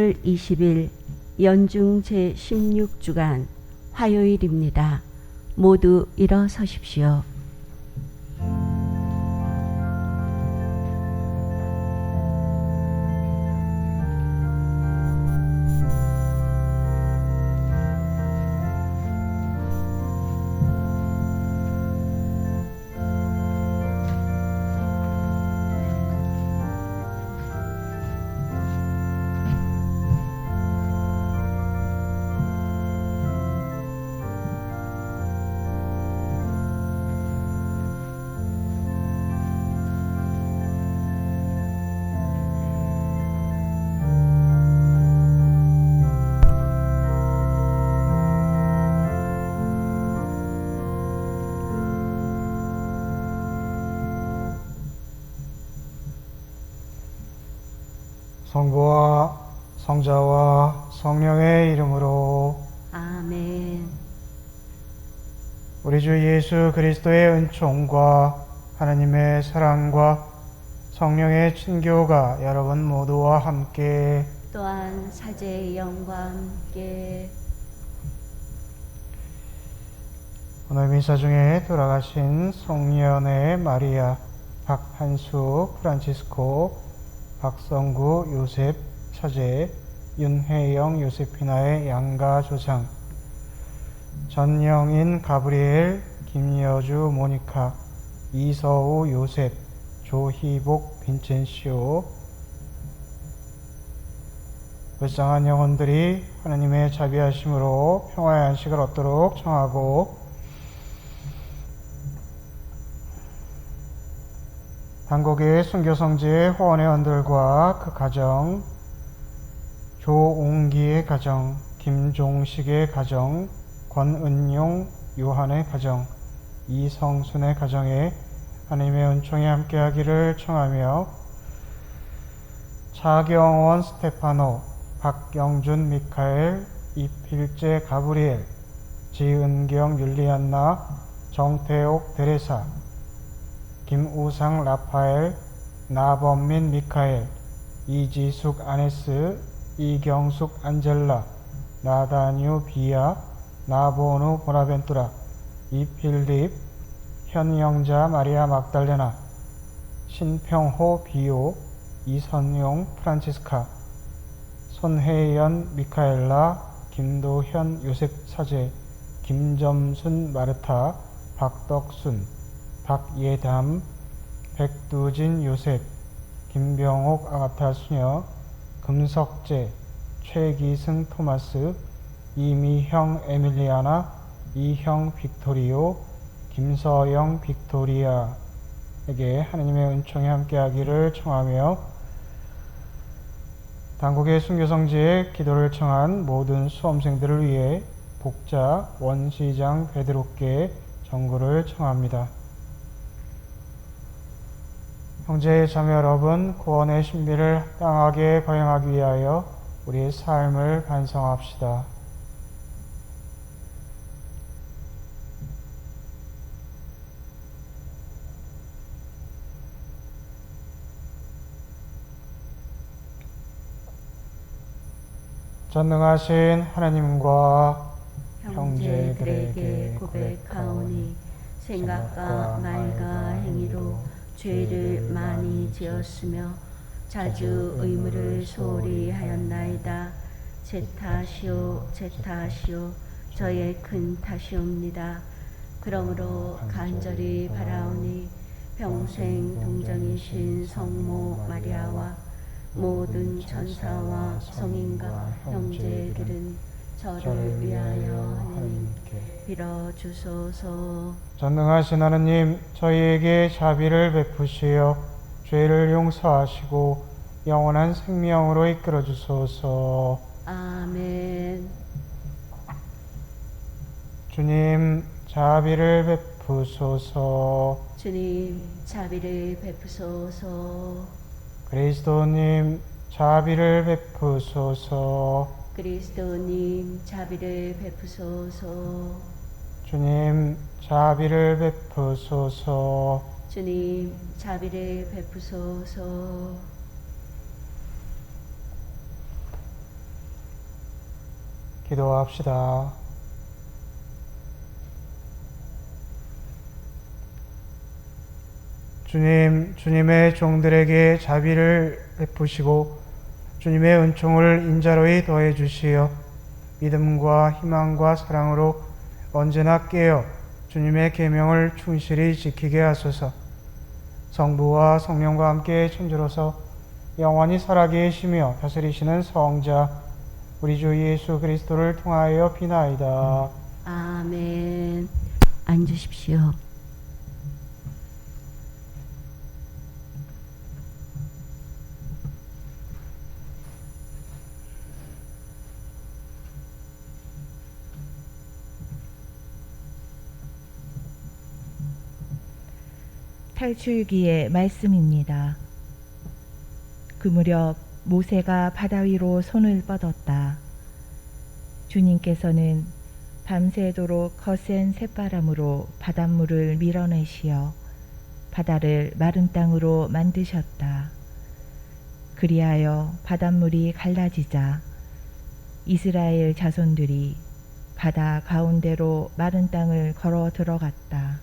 12월 20일 연중 제16주간 화요일입니다. 모두 일어서십시오. 성부와 성자와 성령의 이름으로 아멘. 우리 주 예수 그리스도의 은총과 하나님의 사랑과 성령의 친교가 여러분 모두와 함께 또한 사제의 영과 함께 오늘 미사 중에 돌아가신 송년회 마리아, 박한수 프란치스코, 박성구 요셉 처제, 윤혜영 요세피나의 양가 조상, 전영인 가브리엘, 김여주 모니카, 이서우 요셉, 조희복 빈첸시오, 불쌍한 영혼들이 하나님의 자비하심으로 평화의 안식을 얻도록 청하고, 단국의 순교성지의 후원의 원들과 그 가정, 조옹기의 가정, 김종식의 가정, 권은용, 요한의 가정, 이성순의 가정에 하나님의 은총이 함께하기를 청하며, 차경원 스테파노, 박영준 미카엘, 이필재 가브리엘, 지은경 율리안나, 정태옥 데레사, 김우상 라파엘, 나범민 미카엘, 이지숙 아네스, 이경숙 안젤라, 나다뉴 비아, 나보누 보나벤투라, 이필립, 현영자 마리아 막달레나, 신평호 비오, 이선용 프란치스카, 손혜연 미카엘라, 김도현 요셉 사제, 김점순 마르타, 박덕순, 박예담, 백두진 요셉, 김병옥 아가타 수녀, 금석재, 최기승 토마스, 이미형 에밀리아나, 이형 빅토리오, 김서영 빅토리아에게 하나님의 은총이 함께하기를 청하며, 단국의 순교성지에 기도를 청한 모든 수험생들을 위해 복자 원시장 베드로께 정구를 청합니다. 형제 자매 여러분, 구원의 신비를 땅하게 거행하기 위하여 우리의 삶을 반성합시다. 전능하신 하나님과 형제들에게 고백하오니 생각과 말과 행위로 죄를 많이 지었으며 자주 의무를 소홀히 하였나이다. 제 탓이요 제 탓이요 저의 큰 탓이옵니다. 그러므로 간절히 바라오니 평생 동정이신 성모 마리아와 모든 천사와 성인과 형제들은 저를 위하여 하나님께 빌어주소서. 전능하신 하나님, 저희에게 자비를 베푸시어 죄를 용서하시고 영원한 생명으로 이끌어 주소서. 아멘. 주님, 자비를 베푸소서. 주님, 자비를 베푸소서. 그리스도님, 자비를 베푸소서. 그리스도님, 자비를 베푸소서. 주님, 자비를 베푸소서. 주님, 자비를 베푸소서. 기도합시다. 주님, 주님의 종들에게 자비를 베푸시고 주님의 은총을 인자로이 더해 주시어 믿음과 희망과 사랑으로 언제나 깨어 주님의 계명을 충실히 지키게 하소서. 성부와 성령과 함께 천주로서 영원히 살아계시며 다스리시는 성자 우리 주 예수 그리스도를 통하여 비나이다. 아멘. 앉으십시오. 탈출기의 말씀입니다. 그 무렵 모세가 바다 위로 손을 뻗었다. 주님께서는 밤새도록 거센 새바람으로 바닷물을 밀어내시어 바다를 마른 땅으로 만드셨다. 그리하여 바닷물이 갈라지자 이스라엘 자손들이 바다 가운데로 마른 땅을 걸어 들어갔다.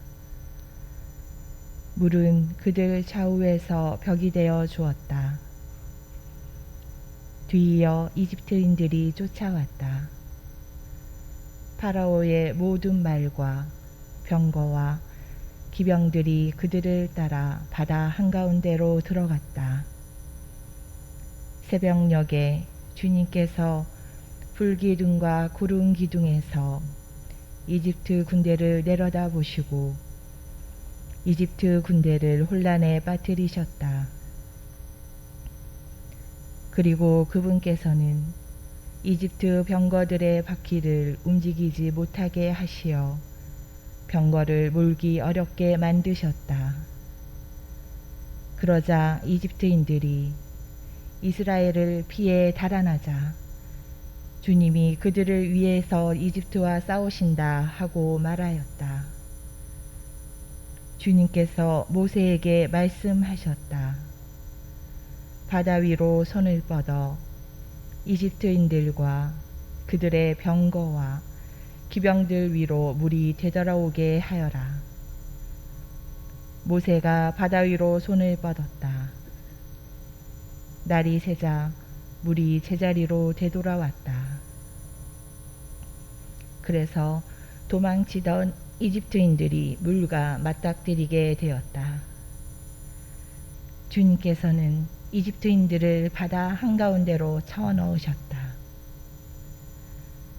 물은 그들 좌우에서 벽이 되어 주었다. 뒤이어 이집트인들이 쫓아왔다. 파라오의 모든 말과 병거와 기병들이 그들을 따라 바다 한가운데로 들어갔다. 새벽녘에 주님께서 불기둥과 구름 기둥에서 이집트 군대를 내려다 보시고 이집트 군대를 혼란에 빠뜨리셨다. 그리고 그분께서는 이집트 병거들의 바퀴를 움직이지 못하게 하시어 병거를 몰기 어렵게 만드셨다. 그러자 이집트인들이 이스라엘을 피해 달아나자 주님이 그들을 위해서 이집트와 싸우신다 하고 말하였다. 주님께서 모세에게 말씀하셨다. 바다 위로 손을 뻗어 이집트인들과 그들의 병거와 기병들 위로 물이 되돌아오게 하여라. 모세가 바다 위로 손을 뻗었다. 날이 새자 물이 제자리로 되돌아왔다. 그래서 도망치던 이집트인들이 물과 맞닥뜨리게 되었다. 주님께서는 이집트인들을 바다 한가운데로 쳐넣으셨다.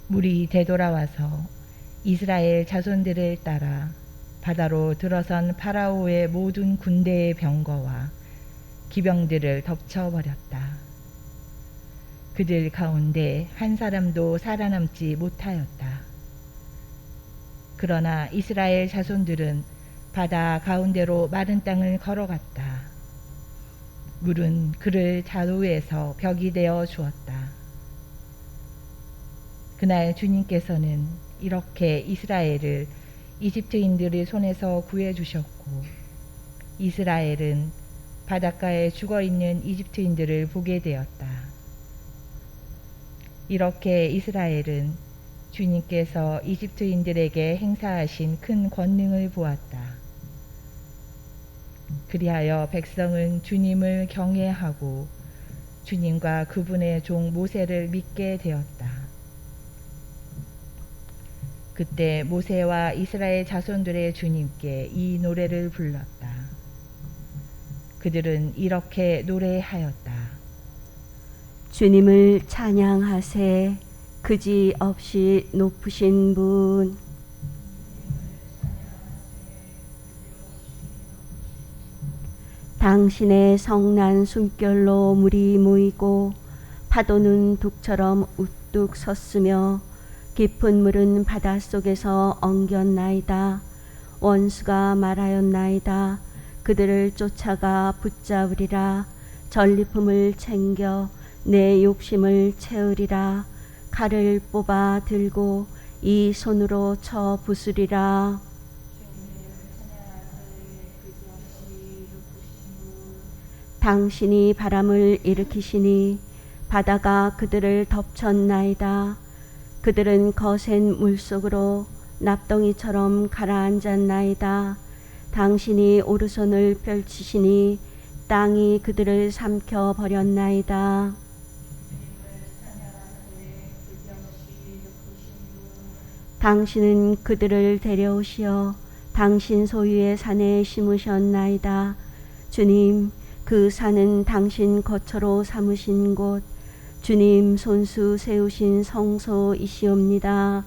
물이 되돌아와서 이스라엘 자손들을 따라 바다로 들어선 파라오의 모든 군대의 병거와 기병들을 덮쳐버렸다. 그들 가운데 한 사람도 살아남지 못하였다. 그러나 이스라엘 자손들은 바다 가운데로 마른 땅을 걸어갔다. 물은 그를 좌우에서 벽이 되어 주었다. 그날 주님께서는 이렇게 이스라엘을 이집트인들의 손에서 구해 주셨고 이스라엘은 바닷가에 죽어있는 이집트인들을 보게 되었다. 이렇게 이스라엘은 주님께서 이집트인들에게 행사하신 큰 권능을 보았다. 그리하여 백성은 주님을 경외하고 주님과 그분의 종 모세를 믿게 되었다. 그때 모세와 이스라엘 자손들의 주님께 이 노래를 불렀다. 그들은 이렇게 노래하였다. 주님을 찬양하세. 그지 없이 높으신 분. 당신의 성난 숨결로 물이 모이고 파도는 북처럼 우뚝 섰으며 깊은 물은 바닷속에서 엉겼나이다. 원수가 말하였나이다. 그들을 쫓아가 붙잡으리라. 전리품을 챙겨 내 욕심을 채우리라. 칼을 뽑아 들고 이 손으로 쳐 부수리라. 당신이 바람을 일으키시니 바다가 그들을 덮쳤나이다. 그들은 거센 물속으로 납덩이처럼 가라앉았나이다. 당신이 오른손을 펼치시니 땅이 그들을 삼켜 버렸나이다. 당신은 그들을 데려오시어 당신 소유의 산에 심으셨나이다. 주님, 그 산은 당신 거처로 삼으신 곳, 주님 손수 세우신 성소이시옵니다.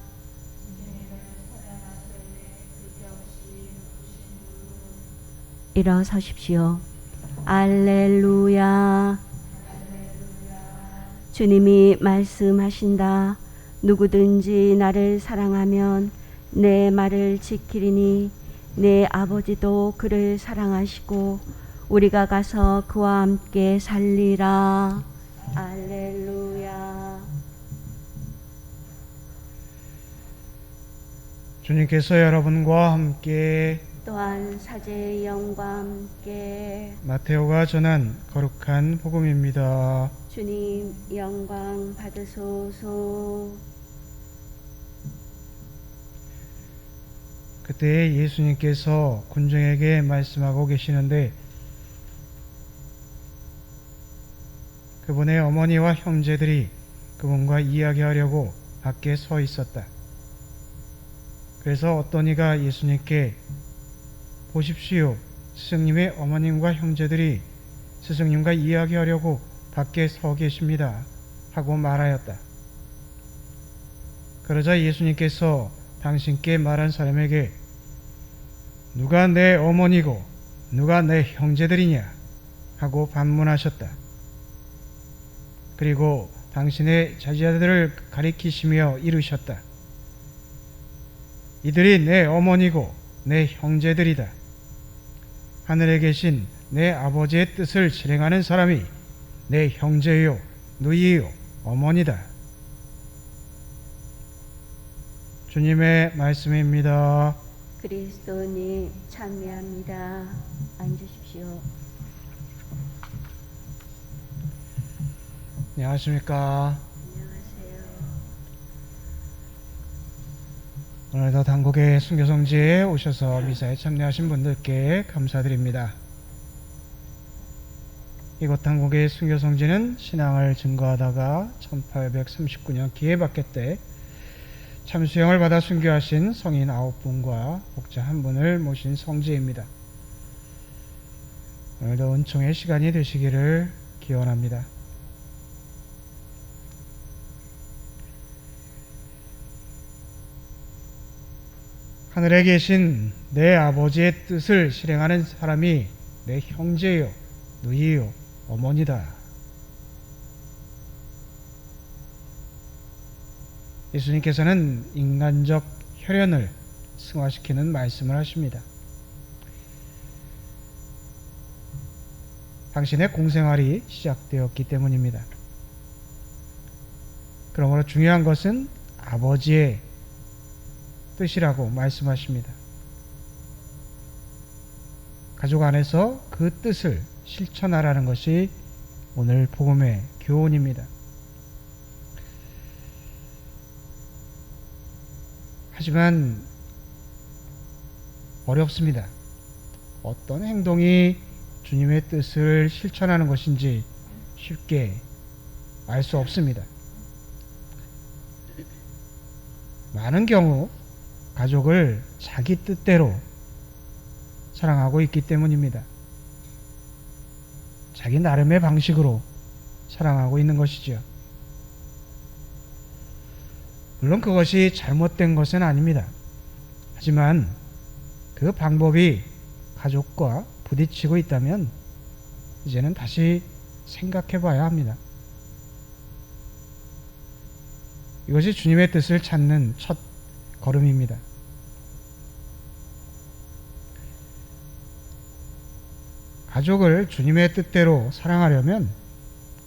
일어서십시오. 알렐루야. 주님이 말씀하신다. 누구든지 나를 사랑하면 내 말을 지키리니 내 아버지도 그를 사랑하시고 우리가 가서 그와 함께 살리라. 알렐루야. 주님께서 여러분과 함께 또한 사제의 영과 함께 마테오가 전한 거룩한 복음입니다. 주님 영광 받으소서. 그때 예수님께서 군중에게 말씀하고 계시는데 그분의 어머니와 형제들이 그분과 이야기하려고 밖에 서 있었다. 그래서 어떤 이가 예수님께 보십시오. 스승님의 어머님과 형제들이 스승님과 이야기하려고 밖에 서 계십니다. 하고 말하였다. 그러자 예수님께서 당신께 말한 사람에게 누가 내 어머니고 누가 내 형제들이냐 하고 반문하셨다. 그리고 당신의 자제들을 가리키시며 이르셨다. 이들이 내 어머니고 내 형제들이다. 하늘에 계신 내 아버지의 뜻을 실행하는 사람이 내 형제요, 누이요, 어머니다. 주님의 말씀입니다. 그리스도님 찬미합니다. 앉으십시오. 안녕하십니까. 안녕하세요. 오늘도 단국의 순교성지에 오셔서 미사에 참여하신 분들께 감사드립니다. 이곳 단국의 순교성지는 신앙을 증거하다가 1839년 기회받게 때 참수형을 받아 순교하신 성인 9분과 목자 1분을 모신 성지입니다. 오늘도 은총의 시간이 되시기를 기원합니다. 하늘에 계신 내 아버지의 뜻을 실행하는 사람이 내 형제요, 누이요, 어머니다. 예수님께서는 인간적 혈연을 승화시키는 말씀을 하십니다. 당신의 공생활이 시작되었기 때문입니다. 그러므로 중요한 것은 아버지의 뜻이라고 말씀하십니다. 가족 안에서 그 뜻을 실천하라는 것이 오늘 복음의 교훈입니다. 하지만 어렵습니다. 어떤 행동이 주님의 뜻을 실천하는 것인지 쉽게 알 수 없습니다. 많은 경우 가족을 자기 뜻대로 사랑하고 있기 때문입니다. 자기 나름의 방식으로 사랑하고 있는 것이죠. 물론 그것이 잘못된 것은 아닙니다. 하지만 그 방법이 가족과 부딪히고 있다면 이제는 다시 생각해 봐야 합니다. 이것이 주님의 뜻을 찾는 첫 걸음입니다. 가족을 주님의 뜻대로 사랑하려면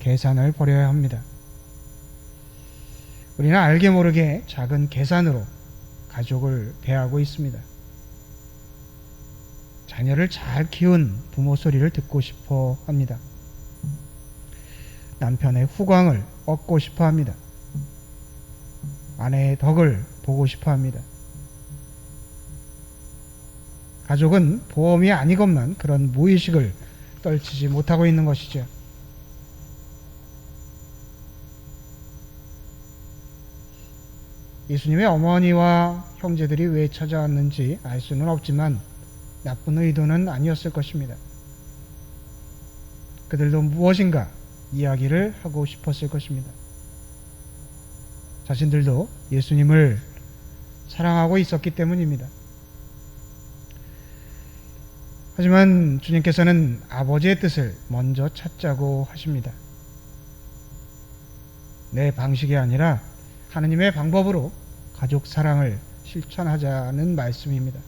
계산을 버려야 합니다. 우리는 알게 모르게 작은 계산으로 가족을 대하고 있습니다. 자녀를 잘 키운 부모 소리를 듣고 싶어 합니다. 남편의 후광을 얻고 싶어 합니다. 아내의 덕을 보고 싶어 합니다. 가족은 보험이 아니건만 그런 무의식을 떨치지 못하고 있는 것이죠. 예수님의 어머니와 형제들이 왜 찾아왔는지 알 수는 없지만 나쁜 의도는 아니었을 것입니다. 그들도 무엇인가 이야기를 하고 싶었을 것입니다. 자신들도 예수님을 사랑하고 있었기 때문입니다. 하지만 주님께서는 아버지의 뜻을 먼저 찾자고 하십니다. 내 방식이 아니라 하느님의 방법으로 가족 사랑을 실천하자는 말씀입니다.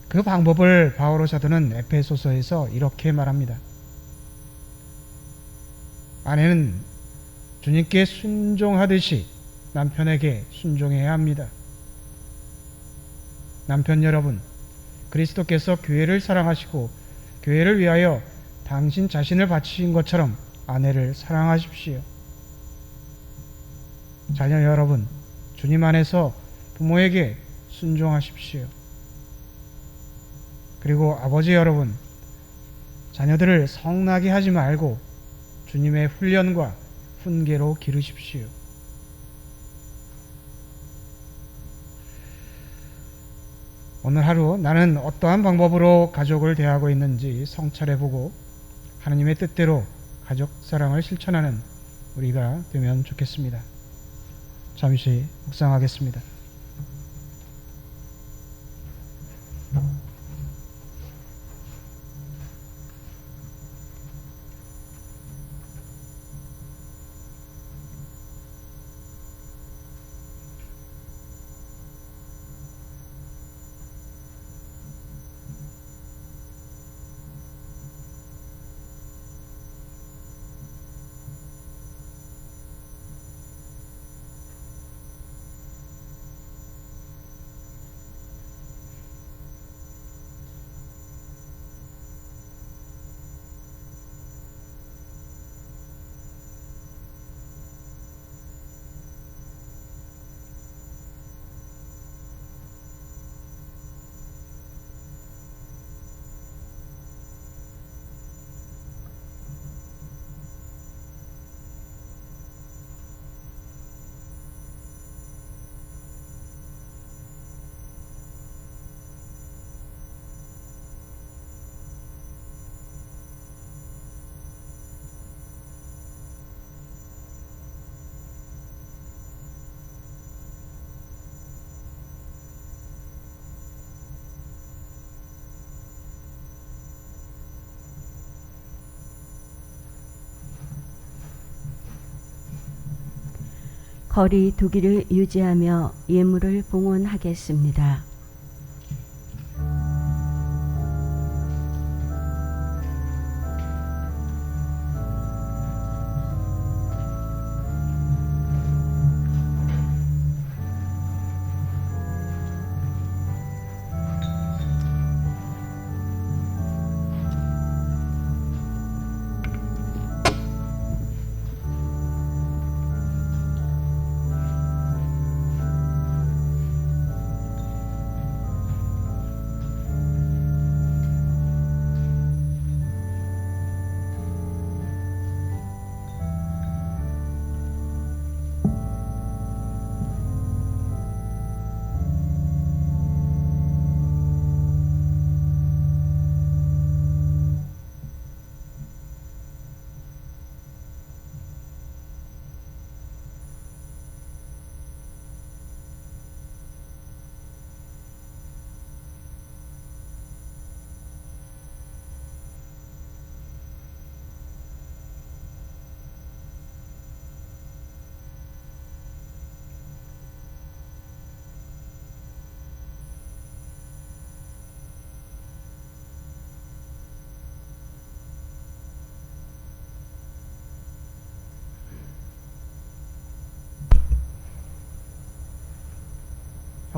그 방법을 바오로 사도는 에베소서에서 이렇게 말합니다. 아내는 주님께 순종하듯이 남편에게 순종해야 합니다. 남편 여러분, 그리스도께서 교회를 사랑하시고 교회를 위하여 당신 자신을 바치신 것처럼 아내를 사랑하십시오. 자녀 여러분, 주님 안에서 부모에게 순종하십시오. 그리고 아버지 여러분, 자녀들을 성나게 하지 말고 주님의 훈련과 훈계로 기르십시오. 오늘 하루 나는 어떠한 방법으로 가족을 대하고 있는지 성찰해보고 하나님의 뜻대로 가족 사랑을 실천하는 우리가 되면 좋겠습니다. 잠시 묵상하겠습니다. 거리 두기를 유지하며 예물을 봉헌하겠습니다.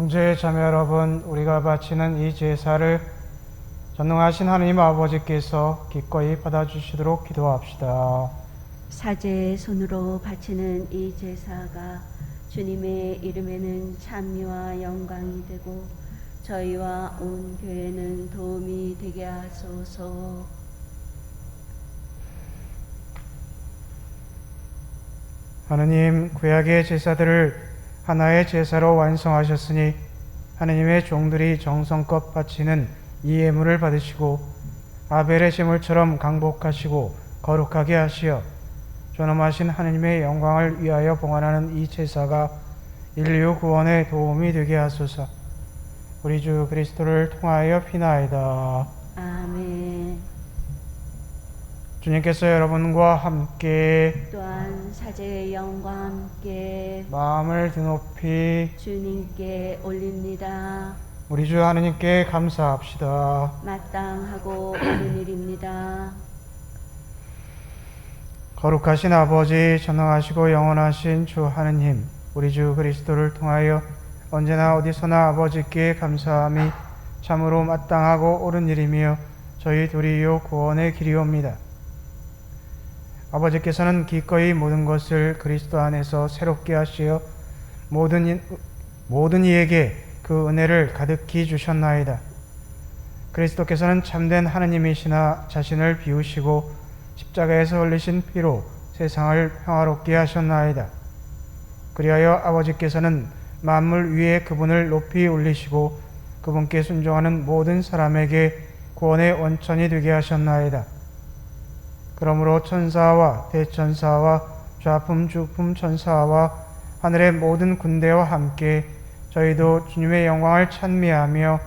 형제 자매 여러분, 우리가 바치는 이 제사를 전능하신 하나님 아버지께서 기꺼이 받아주시도록 기도합시다. 사제의 손으로 바치는 이 제사가 주님의 이름에는 찬미와 영광이 되고 저희와 온 교회는 도움이 되게 하소서. 하느님, 구약의 제사들을 하나의 제사로 완성하셨으니 하느님의 종들이 정성껏 바치는 이 예물을 받으시고 아벨의 제물처럼 강복하시고 거룩하게 하시어 존엄하신 하느님의 영광을 위하여 봉헌하는 이 제사가 인류 구원에 도움이 되게 하소서. 우리 주 그리스도를 통하여 비나이다. 아멘. 주님께서 여러분과 함께 또한 사제의 영과 함께 마음을 드높이 주님께 올립니다. 우리 주 하느님께 감사합시다. 마땅하고 옳은 일입니다. 거룩하신 아버지, 전능하시고 영원하신 주 하느님, 우리 주 그리스도를 통하여 언제나 어디서나 아버지께 감사함이 참으로 마땅하고 옳은 일이며 저희 도리요 구원의 길이옵니다. 아버지께서는 기꺼이 모든 것을 그리스도 안에서 새롭게 하시어 모든 이에게 그 은혜를 가득히 주셨나이다. 그리스도께서는 참된 하느님이시나 자신을 비우시고 십자가에서 흘리신 피로 세상을 평화롭게 하셨나이다. 그리하여 아버지께서는 만물 위에 그분을 높이 올리시고 그분께 순종하는 모든 사람에게 구원의 원천이 되게 하셨나이다. 그러므로 천사와 대천사와 좌품 주품 천사와 하늘의 모든 군대와 함께 저희도 주님의 영광을 찬미하며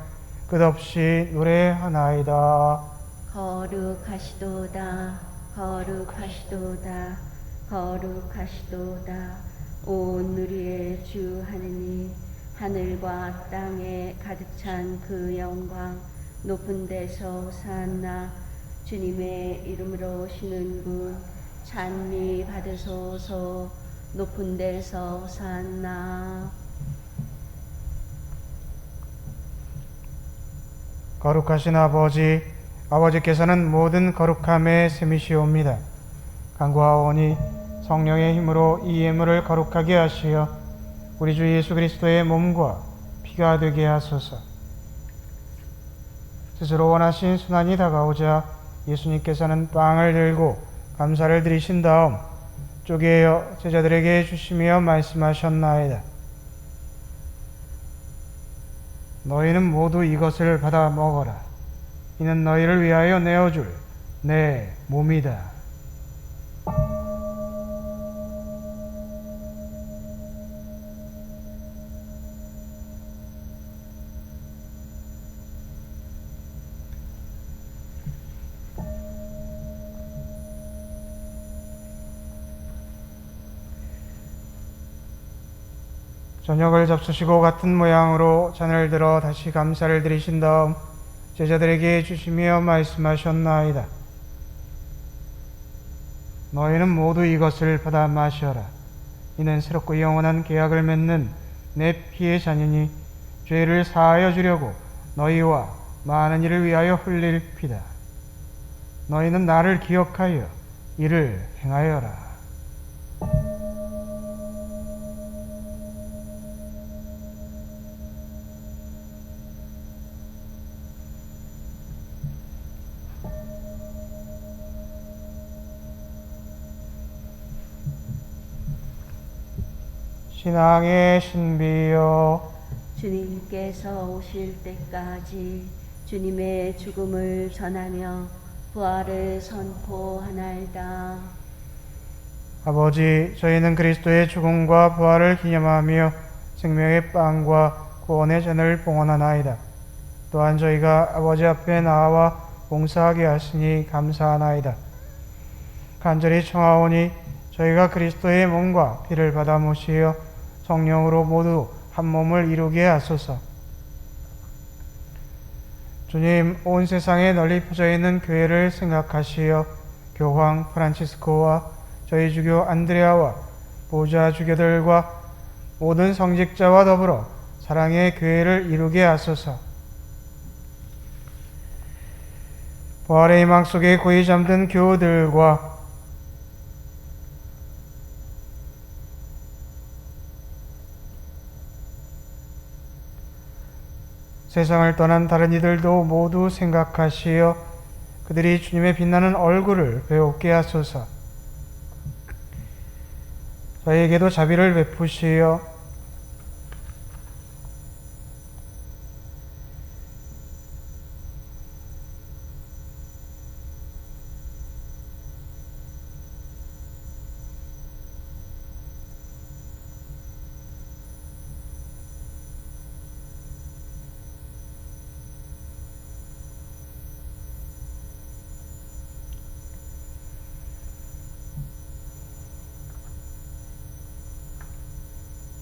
끝없이 노래하나이다. 거룩하시도다, 거룩하시도다, 거룩하시도다. 온 우리의 주 하느님, 하늘과 땅에 가득 찬 그 영광, 높은 데서 산나 주님의 이름으로 오시는 분 찬미 받으소서. 높은 데서 산나. 거룩하신 아버지, 아버지께서는 모든 거룩함의 셈이시옵니다. 간구하오니 성령의 힘으로 이 예물을 거룩하게 하시어 우리 주 예수 그리스도의 몸과 피가 되게 하소서. 스스로 원하신 순환이 다가오자 예수님께서는 빵을 들고 감사를 드리신 다음 쪼개어 제자들에게 주시며 말씀하셨나이다. 너희는 모두 이것을 받아 먹어라. 이는 너희를 위하여 내어줄 내 몸이다. 저녁을 잡수시고 같은 모양으로 잔을 들어 다시 감사를 드리신 다음 제자들에게 주시며 말씀하셨나이다. 너희는 모두 이것을 받아 마셔라. 이는 새롭고 영원한 계약을 맺는 내 피의 잔이니 죄를 사하여 주려고 너희와 많은 이를 위하여 흘릴 피다. 너희는 나를 기억하여 이를 행하여라. 신앙의 신비여, 주님께서 오실 때까지 주님의 죽음을 전하며 부활을 선포하나이다. 아버지, 저희는 그리스도의 죽음과 부활을 기념하며 생명의 빵과 구원의 잔을 봉헌하나이다. 또한 저희가 아버지 앞에 나와 봉사하게 하시니 감사하나이다. 간절히 청하오니 저희가 그리스도의 몸과 피를 받아 모시어 성령으로 모두 한 몸을 이루게 하소서. 주님, 온 세상에 널리 퍼져 있는 교회를 생각하시어 교황 프란치스코와 저희 주교 안드레아와 보좌 주교들과 모든 성직자와 더불어 사랑의 교회를 이루게 하소서. 부활의 희망 속에 고이 잠든 교우들과 세상을 떠난 다른 이들도 모두 생각하시어 그들이 주님의 빛나는 얼굴을 배우게 하소서. 저희에게도 자비를 베푸시어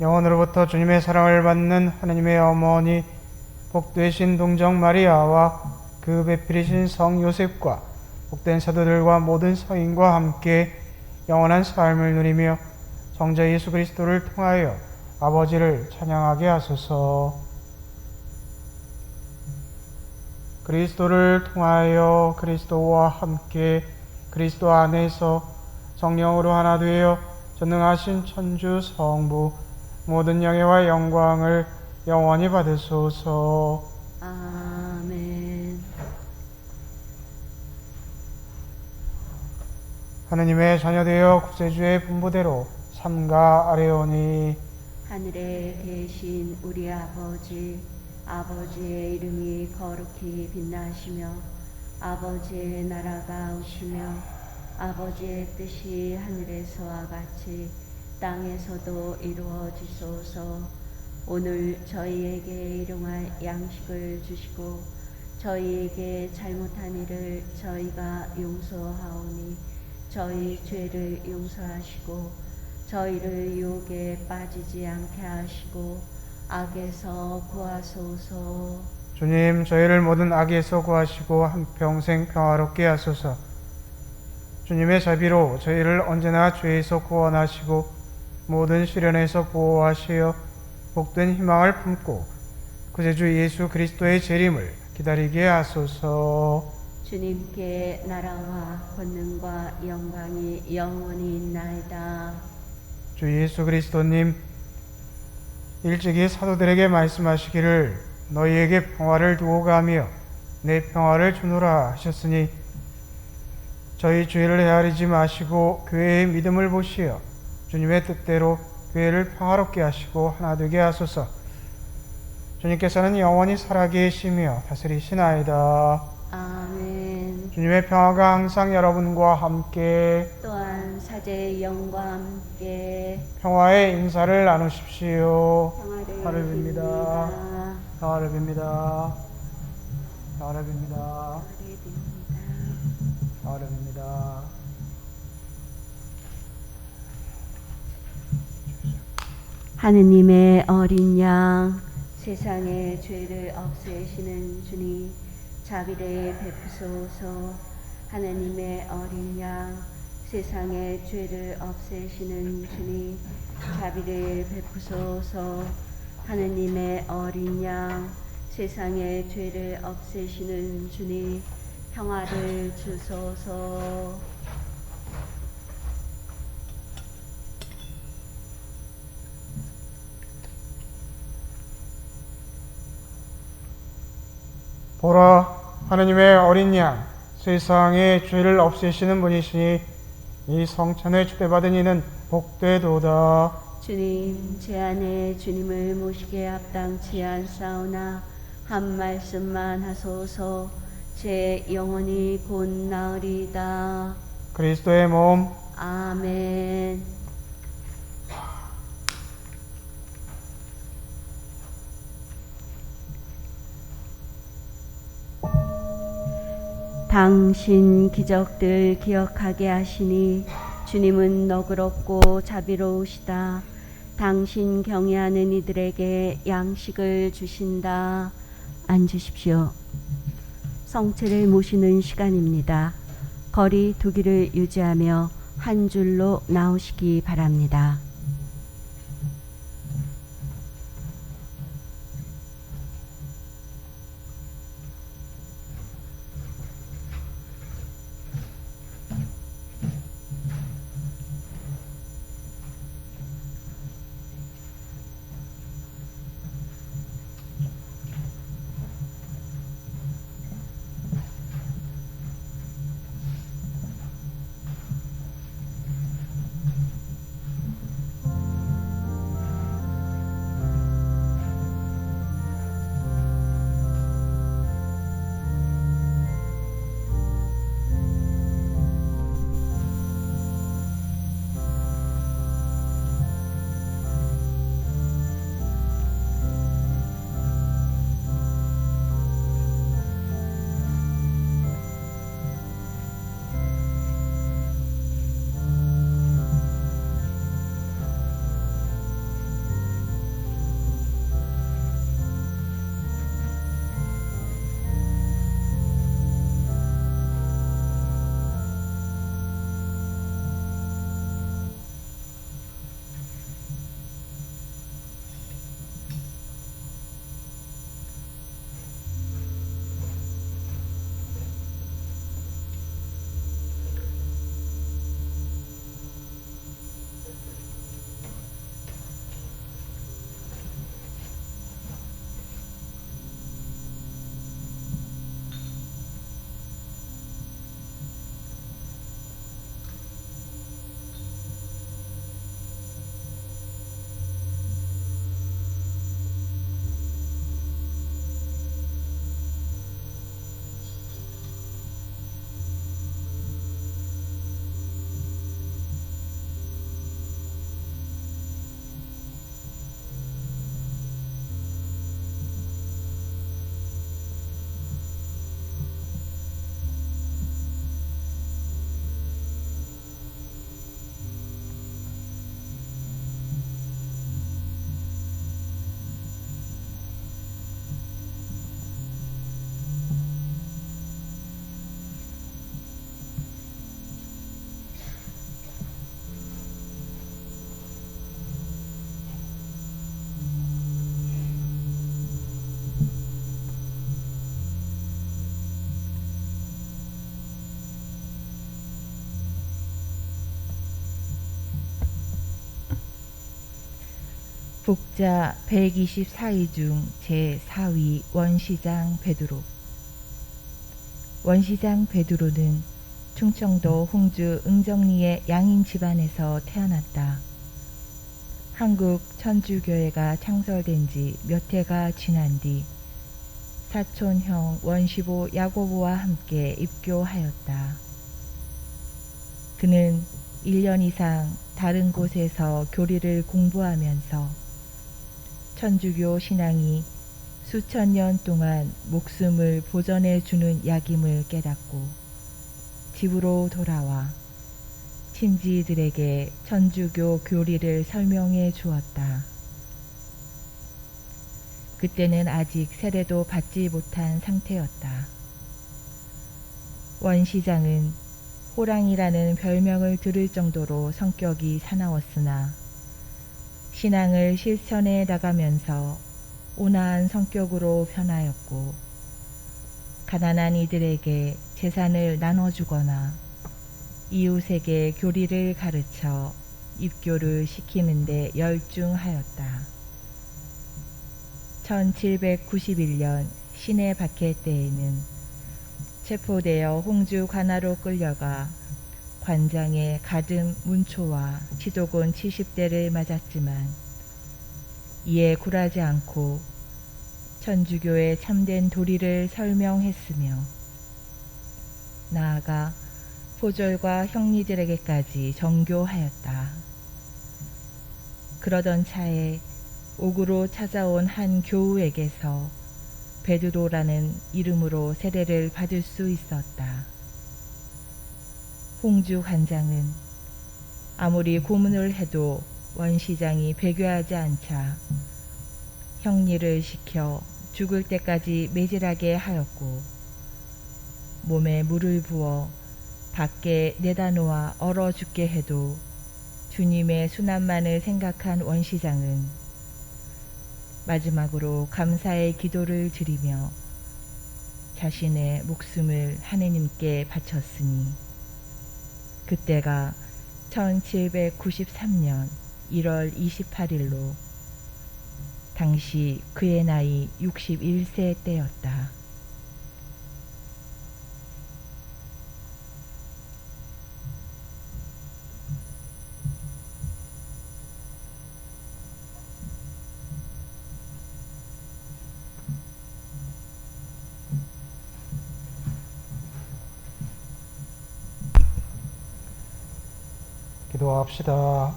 영원으로부터 주님의 사랑을 받는 하나님의 어머니 복되신 동정 마리아와 그 배필이신 성 요셉과 복된 사도들과 모든 성인과 함께 영원한 삶을 누리며 성자 예수 그리스도를 통하여 아버지를 찬양하게 하소서. 그리스도를 통하여 그리스도와 함께 그리스도 안에서 성령으로 하나 되어 전능하신 천주 성부 모든 영예와 영광을 영원히 받으소서. 아멘. 하느님의 자녀되어 구세주의 분부대로 삼가 아뢰오니 하늘에 계신 우리 아버지, 아버지의 이름이 거룩히 빛나시며 아버지의 나라가 오시며 아버지의 뜻이 하늘에서와 같이 땅에서도 이루어지소서. 오늘 저희에게 일용할 양식을 주시고 저희에게 잘못한 일을 저희가 용서하오니 저희 죄를 용서하시고 저희를 유혹에 빠지지 않게 하시고 악에서 구하소서. 주님, 저희를 모든 악에서 구하시고 한평생 평화롭게 하소서. 주님의 자비로 저희를 언제나 죄에서 구원하시고 모든 시련에서 보호하시어 복된 희망을 품고 구세주 예수 그리스도의 재림을 기다리게 하소서. 주님께 나라와 권능과 영광이 영원히 있나이다. 주 예수 그리스도님, 일찍이 사도들에게 말씀하시기를 너희에게 평화를 두고 가며 내 평화를 주노라 하셨으니 저희 죄를 헤아리지 마시고 교회의 믿음을 보시어 주님의 뜻대로 교회를 평화롭게 하시고 하나 되게 하소서. 주님께서는 영원히 살아계시며 다스리시나이다. 아멘. 주님의 평화가 항상 여러분과 함께 또한 사제의 영과 함께 평화의 인사를 나누십시오. 평화를 빕니다. 빕니다. 평화를 빕니다. 평화를 빕니다. 평화를 빕니다. 평화를 빕니다. 하느님의 어린 양, 세상의 죄를 없애시는 주님, 자비를 베푸소서. 하느님의 어린 양, 세상의 죄를 없애시는 주님, 자비를 베푸소서. 하느님의 어린 양, 세상의 죄를 없애시는 주님, 평화를 주소서. 보라, 하느님의 어린 양, 세상의 죄를 없애시는 분이시니 이 성찬에 초대받은 이는 복되도다. 주님, 제 안에 주님을 모시게 합당치 않사오나 한 말씀만 하소서. 제 영혼이 곧 나으리다. 그리스도의 몸, 아멘. 당신 기적들 기억하게 하시니 주님은 너그럽고 자비로우시다. 당신 경외하는 이들에게 양식을 주신다. 앉으십시오. 성체를 모시는 시간입니다. 거리 두기를 유지하며 한 줄로 나오시기 바랍니다. 복자 124위 중 제4위 원시장 베드로. 원시장 베드로는 충청도 홍주 응정리의 양인 집안에서 태어났다. 한국 천주교회가 창설된 지 몇 해가 지난 뒤 사촌형 원시보 야고보와 함께 입교하였다. 그는 1년 이상 다른 곳에서 교리를 공부하면서 천주교 신앙이 수천 년 동안 목숨을 보전해 주는 약임을 깨닫고 집으로 돌아와 친지들에게 천주교 교리를 설명해 주었다. 그때는 아직 세례도 받지 못한 상태였다. 원시장은 호랑이라는 별명을 들을 정도로 성격이 사나웠으나 신앙을 실천해 나가면서 온화한 성격으로 변하였고 가난한 이들에게 재산을 나눠주거나 이웃에게 교리를 가르쳐 입교를 시키는 데 열중하였다. 1791년 신해 박해 때에는 체포되어 홍주 관하로 끌려가 관장의 가듬 문초와 치도곤 70대를 맞았지만 이에 굴하지 않고 천주교의 참된 도리를 설명했으며 나아가 포졸과 형리들에게까지 정교하였다. 그러던 차에 옥으로 찾아온 한 교우에게서 베드로라는 이름으로 세례를 받을 수 있었다. 홍주 관장은 아무리 고문을 해도 원시장이 배교하지 않자 형리를 시켜 죽을 때까지 매질하게 하였고 몸에 물을 부어 밖에 내다 놓아 얼어 죽게 해도 주님의 순환만을 생각한 원시장은 마지막으로 감사의 기도를 드리며 자신의 목숨을 하느님께 바쳤으니 그때가 1793년 1월 28일로 당시 그의 나이 61세 때였다. 기도합시다.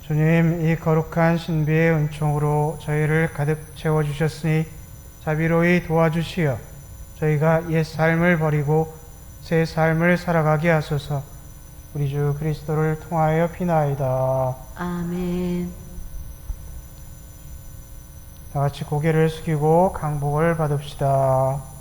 주님, 이 거룩한 신비의 은총으로 저희를 가득 채워주셨으니 자비로이 도와주시어 저희가 옛 삶을 버리고 새 삶을 살아가게 하소서. 우리 주 그리스도를 통하여 비나이다. 아멘. 다 같이 고개를 숙이고 강복을 받읍시다.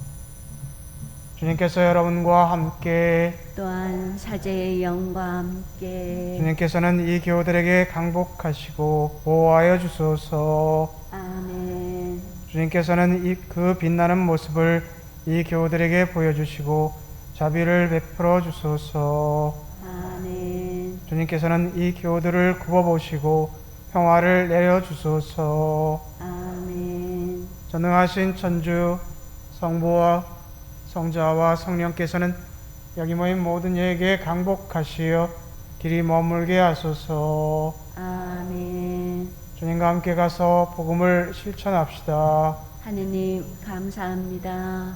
주님께서 여러분과 함께 또한 사제의 영과 함께 주님께서는 이 교우들에게 강복하시고 보호하여 주소서. 아멘. 주님께서는 그 빛나는 모습을 이 교우들에게 보여주시고 자비를 베풀어 주소서. 아멘. 주님께서는 이 교우들을 굽어보시고 평화를 내려주소서. 아멘. 전능하신 천주 성부와 성자와 성령께서는 여기 모인 모든 이에게 강복하시어 길이 머물게 하소서. 아멘. 주님과 함께 가서 복음을 실천합시다. 하느님 감사합니다.